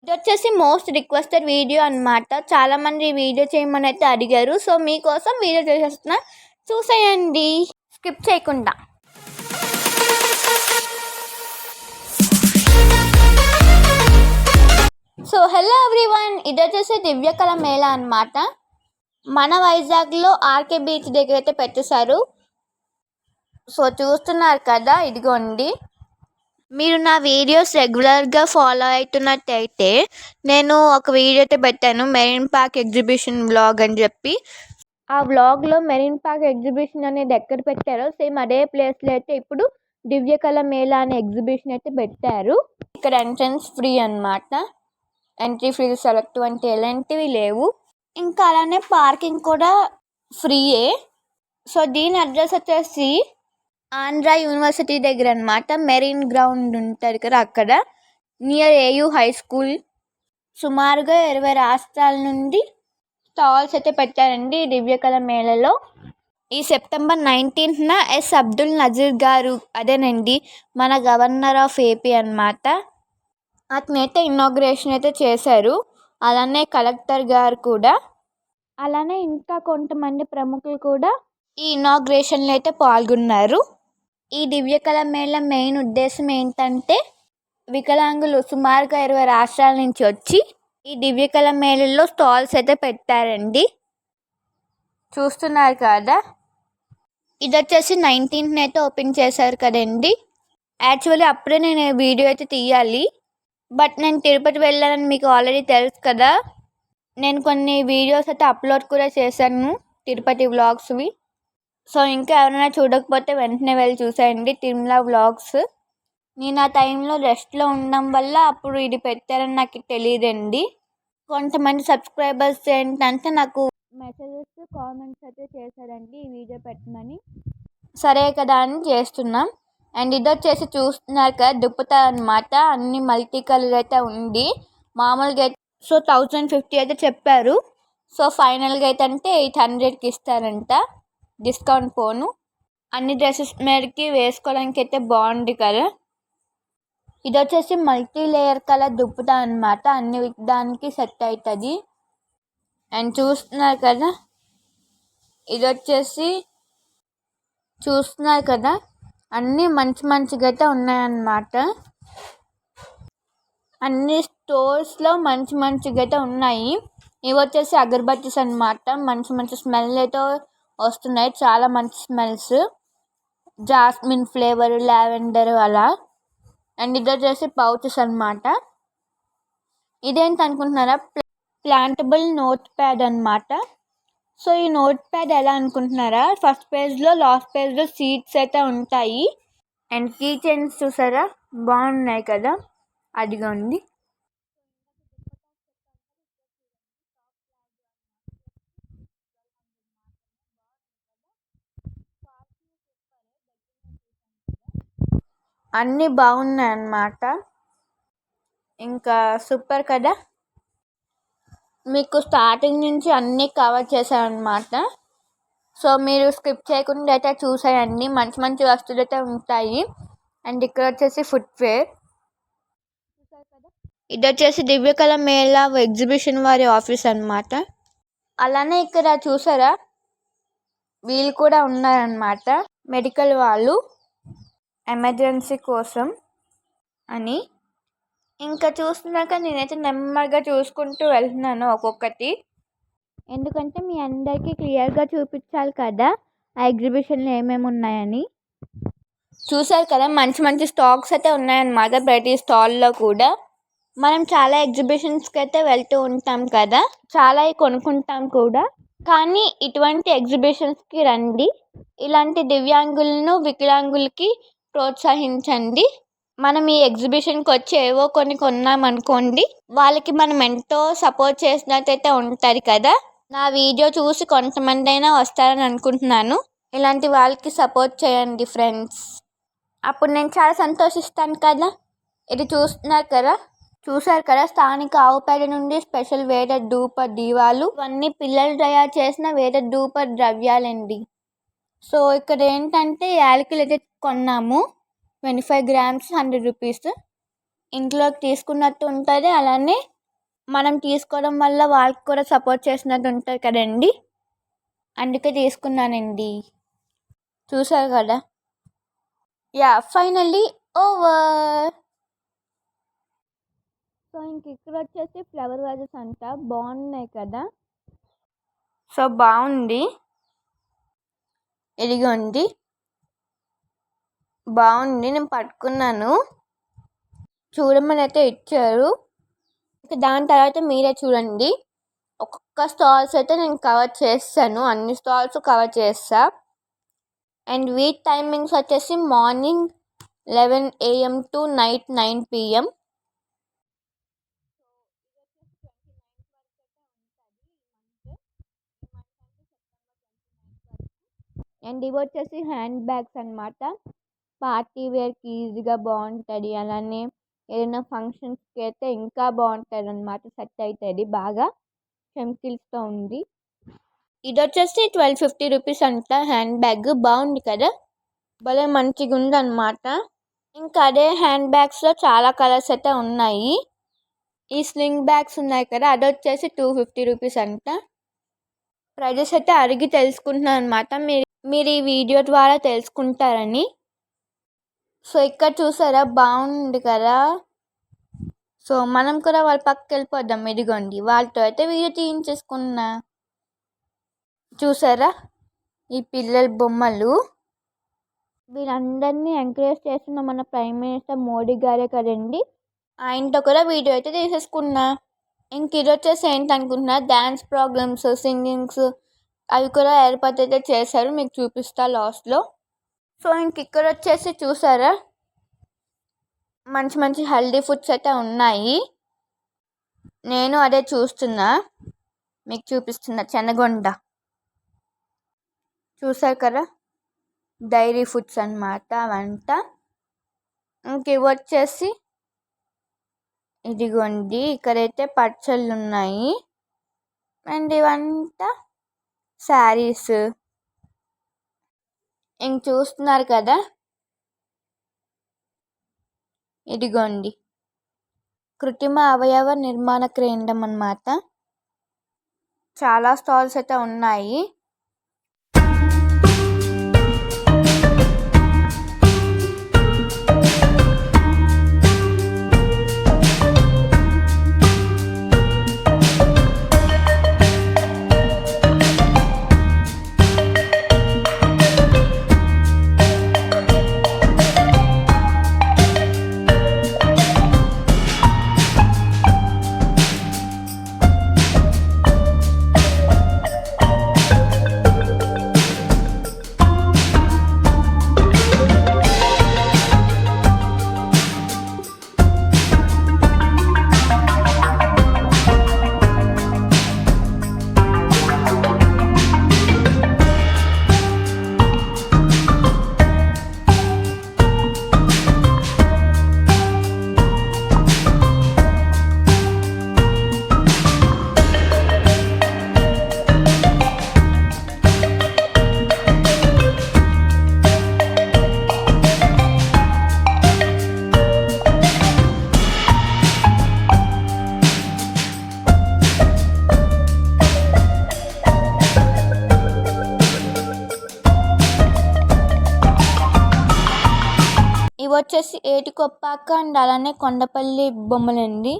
ఇది వచ్చేసి most requested video అనమాట. చాలామంది వీడియో చేయమని అయితే అడిగారు. సో మీకోసం వీడియో చేసేస్తున్నా, చూసేయండి స్కిప్ చేయకుండా. సో హలో ఎవ్రీవన్, ఇది వచ్చేసి దివ్యకళ మేళా అనమాట. మన వైజాగ్లో ఆర్కే బీచ్ దగ్గర అయితే పెట్టేశారు. సో చూస్తున్నారు కదా, ఇదిగోండి. మీరు నా వీడియోస్ రెగ్యులర్గా ఫాలో అవుతున్నట్టయితే నేను ఒక వీడియో అయితే పెట్టాను, మెరీన్ పార్క్ ఎగ్జిబిషన్ వ్లాగ్ అని చెప్పి. ఆ వ్లాగ్లో మెరీన్ పార్క్ ఎగ్జిబిషన్ అనేది ఎక్కడ పెట్టారో సేమ్ అదే ప్లేస్లో అయితే ఇప్పుడు దివ్యకళ మేళా అనే ఎగ్జిబిషన్ అయితే పెట్టారు. ఇక్కడ ఎంట్రన్స్ ఫ్రీ అనమాట. ఎంట్రీ ఫీజు సెలెక్ట్ అంటే ఎలాంటివి లేవు. ఇంకా అలానే పార్కింగ్ కూడా ఫ్రీయే. సో దీని అడ్రస్ వచ్చేసి ఆంధ్ర యూనివర్సిటీ దగ్గర అనమాట. మెరీన్ గ్రౌండ్ ఉంటుంది కదా, అక్కడ నియర్ ఏయూ హై స్కూల్. సుమారుగా 20 రాష్ట్రాల నుండి స్టాల్స్ అయితే పెట్టారండి దివ్యకళ మేళలో. ఈ సెప్టెంబర్ 19న ఎస్ అబ్దుల్ నజీర్ గారు, అదేనండి మన గవర్నర్ ఆఫ్ ఏపీ అనమాట, అతనైతే ఇనాగ్రేషన్ అయితే చేశారు. అలానే కలెక్టర్ గారు కూడా, అలానే ఇంకా కొంతమంది ప్రముఖులు కూడా ఈ ఇనాగ్రేషన్లో అయితే పాల్గొన్నారు. ఈ దివ్యకళ మేళ మెయిన్ ఉద్దేశం ఏంటంటే, వికలాంగులు సుమారుగా 20 రాష్ట్రాల నుంచి వచ్చి ఈ దివ్యకళ మేళలో స్టాల్స్ అయితే పెట్టారండి. చూస్తున్నారు కదా, ఇది వచ్చేసి 19th అయితే ఓపెన్ చేశారు కదండి. యాక్చువల్లీ అప్పుడే నేను వీడియో అయితే తీయాలి, బట్ నేను తిరుపతి వెళ్ళానని మీకు ఆల్రెడీ తెలుసు కదా. నేను కొన్ని వీడియోస్ అయితే అప్లోడ్ కూడా చేశాను, తిరుపతి వ్లాగ్స్వి. సో ఇంకా ఎవరైనా చూడకపోతే వెంటనే వెళ్ళి చూసేయండి తిరుమల వ్లాగ్స్. నేను ఆ టైంలో రెస్ట్లో ఉండడం వల్ల అప్పుడు ఇది పెట్టారని నాకు తెలియదండి. కొంతమంది సబ్స్క్రైబర్స్ ఏంటంటే నాకు మెసేజెస్, కామెంట్స్ అయితే చేశారండి ఈ వీడియో పెట్టమని. సరే కదా అని చేస్తున్నాం. అండ్ ఇది వచ్చేసి చూస్తున్నారు కదా, దుప్పటా అనమాట. అన్ని మల్టీ కలర్ అయితే ఉంది. మామూలుగా అయితే సో 1050 అయితే చెప్పారు. సో ఫైనల్గా అయితే అంటే 800కి ఇస్తారంట, డిస్కౌంట్ పోను. అన్ని డ్రెస్సెస్ మీదకి వేసుకోవడానికి అయితే బాగుంది కదా. ఇది వచ్చేసి మల్టీ లేయర్ కలర్ దుప్పటా అనమాట, అన్ని దానికి సెట్ అవుతుంది. అండ్ చూస్తున్నారు కదా, ఇది వచ్చేసి చూస్తున్నారు కదా, అన్నీ మంచి మంచిగా అయితే ఉన్నాయన్నమాట. అన్ని స్టోర్స్లో మంచి మంచిగా అయితే ఉన్నాయి. ఇవి వచ్చేసి అగరబత్తీస్ అనమాట. మంచి మంచి స్మెల్ అయితే వస్తున్నాయి, చాలా మంచి స్మెల్స్. జాస్మిన్ ఫ్లేవర్, లావెండర్ అలా. అండ్ ఇది వచ్చేసి పౌచెస్ అనమాట. ఇదేంటి అనుకుంటున్నారా, ప్లాంటబుల్ నోట్ ప్యాడ్ అనమాట. సో ఈ నోట్ ప్యాడ్ ఎలా అనుకుంటున్నారా, ఫస్ట్ పేజ్లో లాస్ట్ పేజ్లో సీట్స్ అయితే ఉంటాయి. అండ్ కీ చైన్స్ చూసారా, బాగున్నాయి కదా, అదిగోండి. అన్నీ బాగున్నాయి అన్నమాట. ఇంకా సూపర్ కదా. మీకు స్టార్టింగ్ నుంచి అన్నీ కవర్ చేశారనమాట. సో మీరు స్కిప్ చేయకుండా అయితే చూసేయండి, మంచి మంచి వస్తువులు అయితే ఉంటాయి. అండ్ ఇక్కడ వచ్చేసి ఫుట్వేర్. ఇది వచ్చేసి దివ్యకళ మేళా ఎగ్జిబిషన్ వారి ఆఫీస్ అనమాట. అలానే ఇక్కడ చూసారా, వీళ్ళు కూడా ఉన్నారనమాట, మెడికల్ వాళ్ళు, ఎమర్జెన్సీ కోసం అని. ఇంకా చూస్తున్నాక నేనైతే నెమ్మదిగా చూసుకుంటూ వెళ్తున్నాను ఒక్కొక్కటి, ఎందుకంటే మీ అందరికీ క్లియర్గా చూపించాలి కదా ఆ ఎగ్జిబిషన్లో ఏమేమి ఉన్నాయని. చూసారు కదా, మంచి మంచి స్టాక్స్ అయితే ఉన్నాయన్నమాట ప్రతి స్టాల్లో కూడా. మనం చాలా ఎగ్జిబిషన్స్కి అయితే వెళ్తూ ఉంటాం కదా, చాలా కొనుక్కుంటాం కూడా. కానీ ఇటువంటి ఎగ్జిబిషన్స్కి రండి, ఇలాంటి దివ్యాంగులను, వికలాంగులకి ప్రోత్సహించండి. మనం ఈ ఎగ్జిబిషన్కి వచ్చి ఏవో కొన్ని కొన్నామనుకోండి, వాళ్ళకి మనం ఎంతో సపోర్ట్ చేసినట్టయితే ఉంటుంది కదా. నా వీడియో చూసి కొంతమంది అయినా వస్తారని అనుకుంటున్నాను. ఇలాంటి వాళ్ళకి సపోర్ట్ చేయండి ఫ్రెండ్స్, అప్పుడు నేను చాలా సంతోషిస్తాను కదా. ఇది చూసారు కదా, స్థానిక ఆవు పేడ నుండి స్పెషల్ వేద ధూప దీవాలు, ఇవన్నీ పిల్లలు తయారు చేసిన వేద ధూప ద్రవ్యాలండి. సో ఇక్కడ ఏంటంటే యాలకులు అయితే కొన్నాము, 25 grams 100 rupees. ఇంట్లోకి తీసుకున్నట్టు ఉంటుంది, అలానే మనం తీసుకోవడం వల్ల వాళ్ళకి కూడా సపోర్ట్ చేసినట్టు ఉంటుంది కదండి, అందుకే తీసుకున్నానండి. చూసారు కదా, యా ఫైనల్లీ ఓవర్. సో ఇంక ఇక్కడ వచ్చేసి ఫ్లవర్ వాజెస్ అంట బాగున్నాయి కదా. సో బాగుంది, ఇదిగోండి బాగుంది. నేను పట్టుకున్నాను, చూడమని అయితే ఇచ్చారు. ఇక దాని తర్వాత మీరే చూడండి. ఒక్కొక్క స్టాల్స్ అయితే నేను కవర్ చేస్తాను, అన్ని స్టాల్స్ కవర్ చేస్తా. అండ్ వీక్ టైమింగ్స్ వచ్చేసి morning 11 AM to night 9 PM. And ఇవి వచ్చేసి హ్యాండ్ బ్యాగ్స్ అనమాట. పార్టీ వేర్కి ఈజీగా బాగుంటుంది, అలానే ఏదైనా ఫంక్షన్స్కి అయితే ఇంకా బాగుంటుంది అనమాట. సెట్ అవుతుంది బాగా, కెమికల్స్తో ఉంది. ఇది వచ్చేసి 1250 రూపీస్ అంట హ్యాండ్ బ్యాగ్. బాగుంది కదా, భలే మంచిగా ఉంది అనమాట. ఇంకా అదే హ్యాండ్ బ్యాగ్స్లో చాలా కలర్స్ అయితే ఉన్నాయి. ఈ స్లింగ్ బ్యాగ్స్ ఉన్నాయి కదా, అది వచ్చేసి 250 రూపీస్ అంట. ప్రైజెస్ అయితే అడిగి తెలుసుకుంటున్నాను అనమాట, మీరు ఈ వీడియో ద్వారా తెలుసుకుంటారని. సో ఇక్కడ చూసారా, బాగుంది కదా. సో మనం కూడా వాళ్ళ పక్కకి వెళ్ళిపోద్దాం. ఇదిగోండి, వాళ్ళతో అయితే వీడియో తీయించేసుకున్నా. చూసారా ఈ పిల్లల బొమ్మలు, వీళ్ళందరినీ ఎంకరేజ్ చేస్తున్న మన ప్రైమ్ మినిస్టర్ మోడీ గారే కదండి. ఆయనతో కూడా వీడియో అయితే తీసేసుకున్నా. ఇంక ఇది వచ్చేసి ఏంటనుకుంటున్నా, డ్యాన్స్ ప్రోగ్రామ్స్, సింగింగ్స్ అవి కూడా ఏర్పాటు అయితే చేశారు, మీకు చూపిస్తా లాస్ట్లో. సో ఇంక ఇక్కడ వచ్చేసి చూసారా, మంచి మంచి హెల్దీ ఫుడ్స్ అయితే ఉన్నాయి. నేను అదే చూస్తున్నా, మీకు చూపిస్తున్నా. శనగొండ చూసారు కదా, డైరీ ఫుడ్స్ అన్నమాట అవంతా. ఇంక ఇవి వచ్చేసి ఇదిగోండి, ఇక్కడైతే పచ్చళ్ళు ఉన్నాయి. అండ్ ఇవంతా శారీస్. ఇంక చూస్తున్నారు కదా, ఇదిగోండి కృత్రిమ అవయవ నిర్మాణ కేంద్రం అన్నమాట. చాలా స్టాల్స్ అయితే ఉన్నాయి. ఇవి వచ్చేసి ఏటికొప్పాక అండ్ అలానే కొండపల్లి బొమ్మలండి,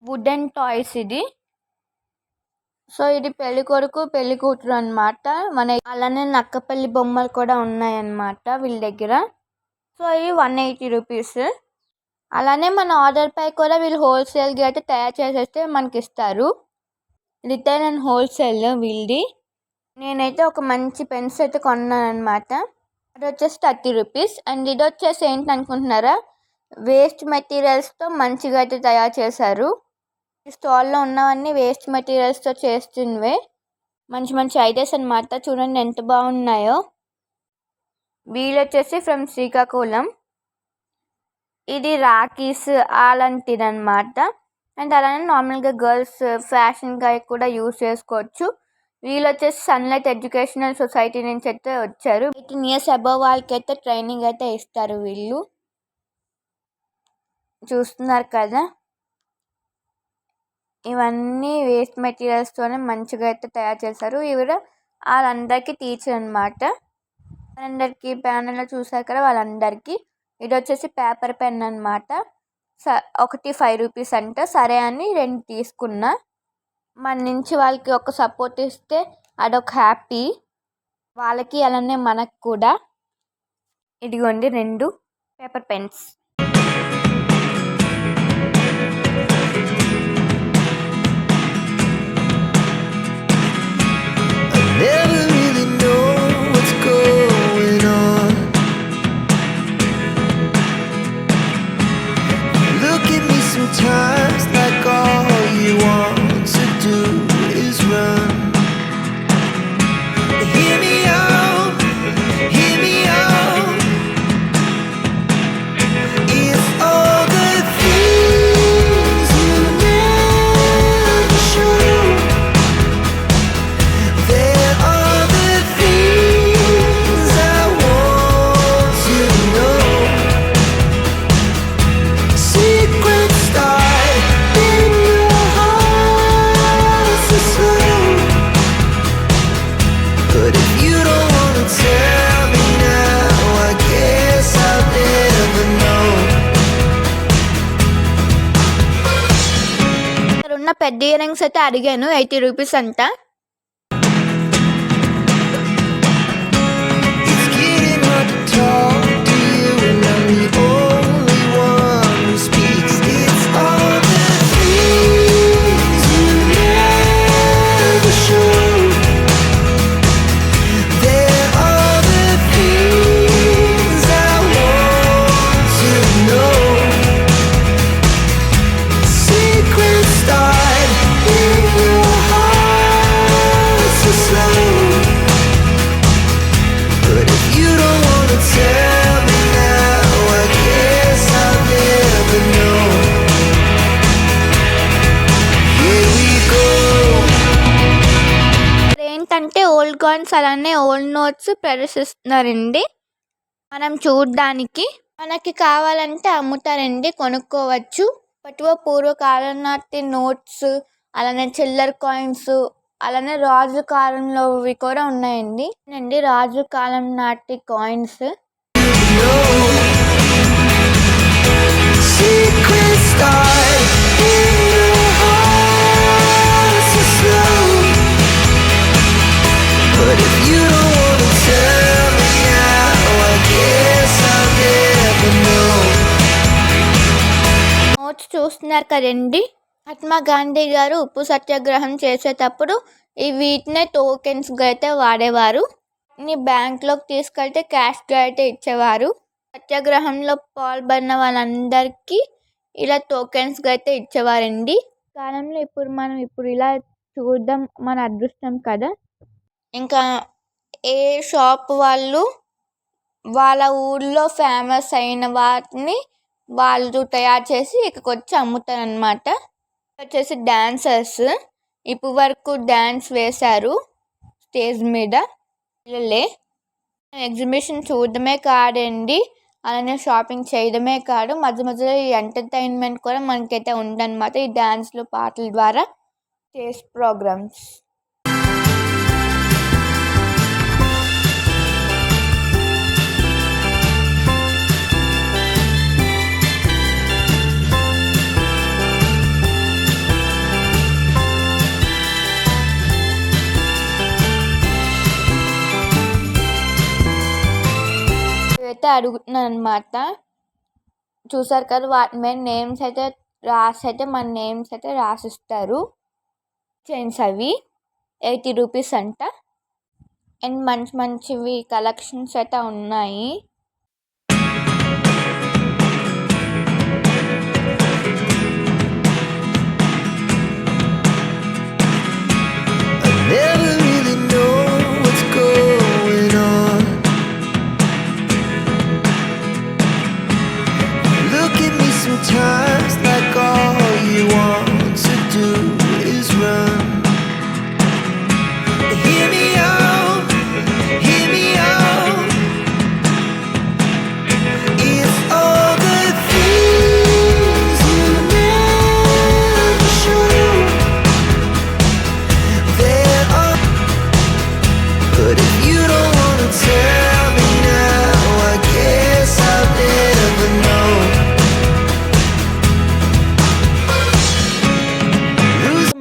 వుడెన్ టాయ్స్ ఇది. సో ఇది పెళ్లి కొడుకు పెళ్లి కూతురు అనమాట. మన అలానే నక్కపల్లి బొమ్మలు కూడా ఉన్నాయన్నమాట వీళ్ళ దగ్గర. సో ఇవి 180 రూపీస్. అలానే మన ఆర్డర్ పై కూడా వీళ్ళు హోల్సేల్గా అయితే తయారు చేసేస్తే మనకి ఇస్తారు. రిటైల్ అండ్ హోల్సేల్ వీళ్ళది. నేనైతే ఒక మంచి పెన్స్ అయితే కొన్నాను అనమాట, అది వచ్చేసి 30 రూపీస్. అండ్ ఇది వచ్చేసి ఏంటి అనుకుంటున్నారా, వేస్ట్ మెటీరియల్స్తో మంచిగా అయితే తయారు చేశారు. ఈ స్టాల్లో ఉన్నవన్నీ వేస్ట్ మెటీరియల్స్తో చేస్తున్నవే, మంచి మంచి ఐడియాస్ అనమాట. చూడండి ఎంత బాగున్నాయో. వీళ్ళు వచ్చేసి ఫ్రమ్ శ్రీకాకుళం. ఇది రాఖీస్ అలాంటిది అనమాట. అండ్ అలానే నార్మల్గా గర్ల్స్ ఫ్యాషన్గా కూడా యూజ్ చేసుకోవచ్చు. వీళ్ళు వచ్చేసి సన్లైట్ ఎడ్యుకేషనల్ సొసైటీ నుంచి అయితే వచ్చారు. 18 years అబవ్ వాళ్ళకి అయితే ట్రైనింగ్ అయితే ఇస్తారు వీళ్ళు. చూస్తున్నారు కదా, ఇవన్నీ వేస్ట్ మెటీరియల్స్తోనే మంచిగా అయితే తయారు చేశారు. ఈవిడ వాళ్ళందరికీ టీచర్ అనమాట. వాళ్ళందరికీ ప్యానెల్లో చూసారు కదా, వాళ్ళందరికీ ఇది వచ్చేసి పేపర్ పెన్ అనమాట. ఒకటి 5 రూపీస్ అంట. సరే అని 2 తీసుకున్నా. మన నుంచి వాళ్ళకి ఒక సపోర్ట్ ఇస్తే అదొక హ్యాపీ వాళ్ళకి, అలానే మనకు కూడా. ఇదిగోండి 2 paper pens. Never really know what's going on. Look at me sometimes like all you want to do is run. Hear me out, hear me out. It's all the things you never show. There are the things I want to know. Secrets start in your heart so slow. But if you don't wanna tell me now, I guess I'll never know. ఇక్కడ ఉన్న పెద్ద ear rings అయితే అడిగాను, 80 rupees అంట. It's getting hard to talk to you, and I'm the only one who speaks. It's all the things you never show. There are the things I want to know. Secrets start in your heart so slow. But if you don't wanna tell me now, I guess I'll never know. Here we go. ఏంటంటే old coins అలానే old notes ప్రదర్శిస్తున్నారండి. మనం చూడడానికి, మనకి కావాలంటే అమ్ముతారండి, కొనుక్కోవచ్చు. అప్పట్లో పూర్వకాలం నాటి నోట్స్, అలానే చిల్లర కాయిన్స్, అలానే రాజు కాలంలోవి కూడా ఉన్నాయండి. రాజు కాలం నాటి coins. Secrets start in your heart so slow. But if you don't wanna tell me now, I guess I'll never know. Notes చూస్తున్నారు కదండి. మహాత్మా గాంధీ గారు ఉప్పు సత్యాగ్రహం చేసేటప్పుడు వీటినే టోకెన్స్గా అయితే వాడేవారు. బ్యాంక్లోకి తీసుకెళ్తే క్యాష్గా అయితే ఇచ్చేవారు. సత్యాగ్రహంలో పాల్గొన్న వాళ్ళందరికీ ఇలా టోకెన్స్గా అయితే ఇచ్చేవారండి. కాలంలో మనం ఇలా చూడడం మన అదృష్టం కదా. ఇంకా ఏ షాప్ వాళ్ళు వాళ్ళ ఊళ్ళో ఫేమస్ అయిన వాటిని వాళ్ళు తయారు చేసి ఇక్కడికి వచ్చి అమ్ముతారనమాట. వచ్చేసి డాన్సర్స్ ఇప్పుడు వరకు డ్యాన్స్ వేశారు స్టేజ్ మీద. పిల్లలే ఎగ్జిబిషన్ చూడడమే కాదండి, అలానే షాపింగ్ చేయడమే కాదు, మధ్య మధ్యలో ఈ ఎంటర్టైన్మెంట్ కూడా మనకైతే ఉందన్నమాట. ఈ డ్యాన్స్లు, పాటల ద్వారా స్టేజ్ ప్రోగ్రామ్స్. అయితే అడుగుతున్నాను అనమాట. చూసారు కదా, వాటి మీద నేమ్స్ అయితే మన నేమ్స్ అయితే రాసిస్తారు. చైన్స్ అవి 80 రూపీస్ అంట. అండ్ మంచి మంచివి కలెక్షన్స్ అయితే ఉన్నాయి. Never really know what's going on. Look at me sometimes like all you want to do is run. Hear me out, hear me out.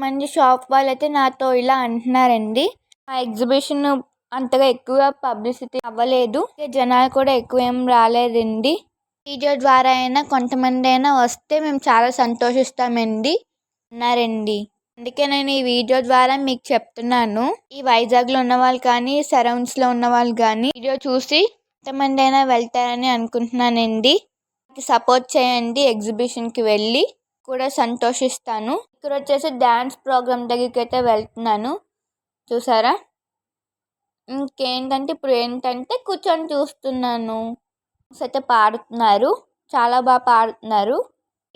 కొంతమంది షాప్ వాళ్ళైతే నాతో ఇలా అంటున్నారండి, ఆ ఎగ్జిబిషన్ అంతగా ఎక్కువ పబ్లిసిటీ అవ్వలేదు, జనాలు కూడా ఎక్కువ ఏం రాలేదండి, వీడియో ద్వారా అయినా కొంతమంది అయినా వస్తే మేము చాలా సంతోషిస్తామండి అన్నారండి. అందుకే నేను ఈ వీడియో ద్వారా మీకు చెప్తున్నాను, ఈ వైజాగ్లో ఉన్న వాళ్ళు కానీ సరౌండ్స్లో ఉన్న వాళ్ళు కానీ వీడియో చూసి ఎంతమంది అయినా వెళ్తారని అనుకుంటున్నానండి. సపోర్ట్ చేయండి, ఎగ్జిబిషన్కి వెళ్ళి కూడా సంతోషిస్తాను. ఇక్కడ వచ్చేసి డ్యాన్స్ ప్రోగ్రామ్ దగ్గరికి అయితే వెళ్తున్నాను, చూసారా. ఇంకేంటంటే ఇప్పుడు ఏంటంటే కూర్చొని చూస్తున్నాను, అయితే పాడుతున్నారు, చాలా బాగా పాడుతున్నారు.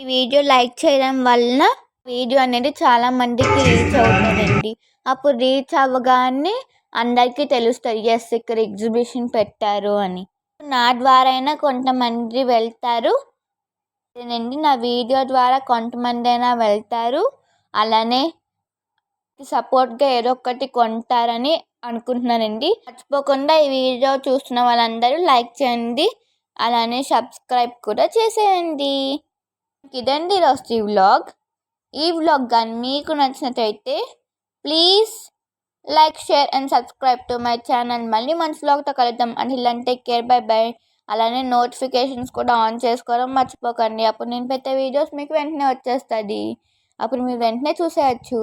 ఈ వీడియో లైక్ చేయడం వలన వీడియో అనేది చాలా మందికి రీచ్ అవుతుందండి. అప్పుడు రీచ్ అవ్వగానే అందరికీ తెలుస్తుంది, ఎస్ ఇక్కడ ఎగ్జిబిషన్ పెట్టారు అని. నా ద్వారా అయినా కొంతమంది వెళ్తారు అండి, నా వీడియో ద్వారా కొంతమంది అయినా వెళ్తారు, అలానే సపోర్ట్గా ఏదో ఒకటి కొంటారని అనుకుంటున్నానండి. మర్చిపోకుండా ఈ వీడియో చూస్తున్న వాళ్ళందరూ లైక్ చేయండి, అలానే సబ్స్క్రైబ్ కూడా చేసేయండి. ఇదండి ఈరోజు ఈ వ్లాగ్. ఈ వ్లాగ్ కానీ మీకు నచ్చినట్టయితే please like, share and subscribe to my channel. మళ్ళీ మంచి వ్లాగ్తో కలుద్దాం. Until then take care, bye bye. అలానే నోటిఫికేషన్స్ కూడా ఆన్ చేసుకోవడం మర్చిపోకండి, అప్పుడు నేను పెట్టే వీడియోస్ మీకు వెంటనే వచ్చేస్తుంది, అప్పుడు మీరు వెంటనే చూసేయచ్చు.